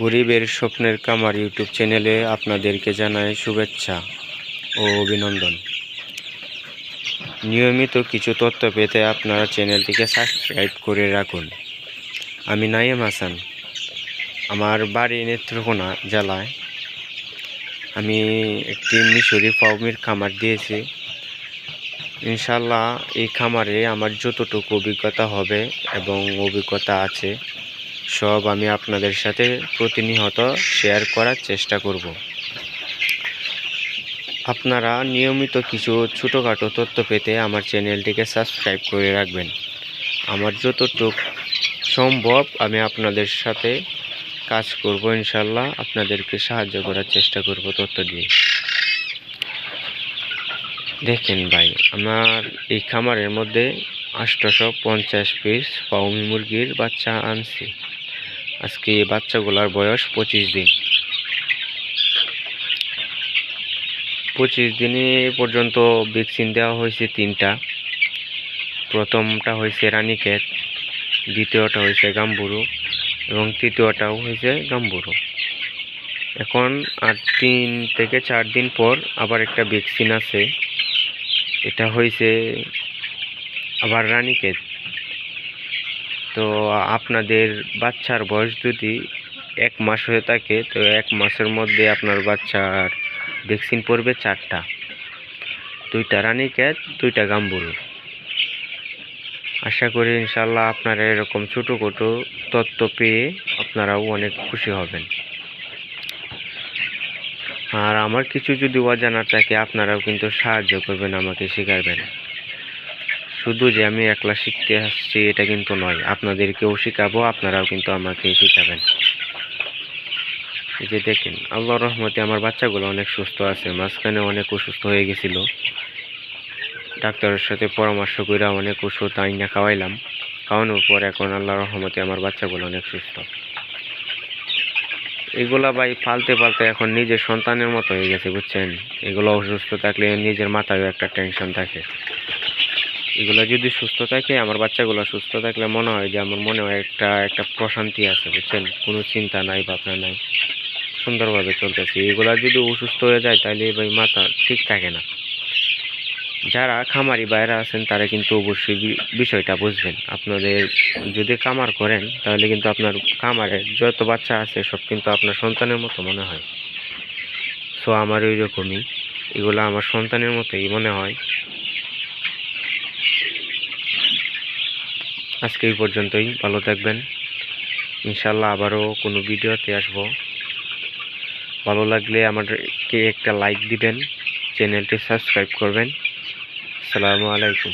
গরিবের স্বপ্নের কামার ইউটিউব চ্যানেলে আপনাদেরকে জানাই শুভেচ্ছা ও অভিনন্দন। নিয়মিত কিছু তথ্য পেতে আপনারা চ্যানেলটিকে সাবস্ক্রাইব করে রাখুন। আমি নাইম হাসান, আমার বাড়ি নেত্রকোনা জেলায়। আমি একটি মিশরি ফার্মের খামার দিয়েছি। ইনশাল্লাহ এই খামারে আমার যতটুকু অভিজ্ঞতা হবে এবং অভিজ্ঞতা আছে সব আমি আপনাদের সাথে প্রতিনিয়ত শেয়ার করার চেষ্টা করব। আপনারা নিয়মিত কিছু ছোটোখাটো তথ্য পেতে আমার চ্যানেলটিকে সাবস্ক্রাইব করে রাখবেন। আমার যতটুকু সম্ভব আমি আপনাদের সাথে কাজ করব, ইনশাল্লাহ আপনাদেরকে সাহায্য করার চেষ্টা করব তথ্য দিয়ে। দেখেন ভাই, আমার এই খামারের মধ্যে 850 পিস ফাউমি মুরগির বাচ্চা আনছি। আজকে এই বাচ্চাগুলোর বয়স 25 দিন। 25 দিনে পর্যন্ত ভ্যাকসিন দেওয়া হয়েছে 3টা। প্রথমটা হয়েছে রানীক্ষেত, দ্বিতীয়টা হয়েছে গাম্বুরু এবং তৃতীয়টাও হয়েছে গাম্বুরু। এখন আর 3 থেকে 4 দিন পর আবার একটা ভ্যাকসিন আছে, এটা হয়েছে আবার রানীক্ষেত। তো আপনাদের বাচ্চার বয়স যদি 1 মাস হয়ে থাকে তো 1 মাসের মধ্যে আপনার বাচ্চার ভ্যাকসিন পড়বে 4টা, 2টা রানীক্ষেত, 2টা গাম্বুরু। আশা করি ইনশাল্লাহ আপনারা এরকম ছোটোখাটো তথ্য পেয়ে আপনারাও অনেক খুশি হবেন। আর আমার কিছু যদি অজানা থাকে আপনারাও কিন্তু সাহায্য করবেন, আমাকে শেখাবেন। শুধু যে আমি একলা শিখতে আসছি এটা কিন্তু নয়, আপনাদেরকেও শেখাবো, আপনারাও কিন্তু আমাকে শেখাবেন। এই যে দেখেন, আল্লাহর রহমতে আমার বাচ্চাগুলো অনেক সুস্থ আছে। মাঝখানে অনেক অসুস্থ হয়ে গেছিল, ডাক্তারের সাথে পরামর্শ করে অনেক ওষুধ আইনা খাওয়াইলাম। খাওয়ানোর পর এখন আল্লাহর রহমতে আমার বাচ্চাগুলো অনেক সুস্থ। এগুলা ভাই পালতে পালতে এখন নিজের সন্তানের মতো হয়ে গেছে, বুঝছেন। এগুলো অসুস্থ থাকলে নিজের মাথায়ও একটা টেনশন থাকে। এগুলো যদি সুস্থ থাকে, আমার বাচ্চাগুলো সুস্থ থাকলে মনে হয় যে আমার মনে হয় একটা প্রশান্তি আছে, বুঝছেন। কোনো চিন্তা নাই, ভাবনা নাই, সুন্দরভাবে চলতেছে। এগুলা যদি অসুস্থ হয়ে যায় তাহলে ভাই মাথা ঠিক থাকে না। যারা খামারি বাইরে আছেন তারা কিন্তু অবশ্যই বিষয়টা বুঝবেন। আপনাদের যদি খামার করেন তাহলে কিন্তু আপনার খামারে যত বাচ্চা আছে সব কিন্তু আপনার সন্তানের মতো মনে হয়। সো আমার ওই রকমই, এগুলো আমার সন্তানের মতোই মনে হয়। আজকে এই পর্যন্তই, ভালো থাকবেন। ইনশাল্লাহ আবারও কোনো ভিডিওতে আসবো। ভালো লাগলে আমাদেরকে একটা লাইক দিবেন, চ্যানেলটি সাবস্ক্রাইব করবেন। আসসালামু আলাইকুম।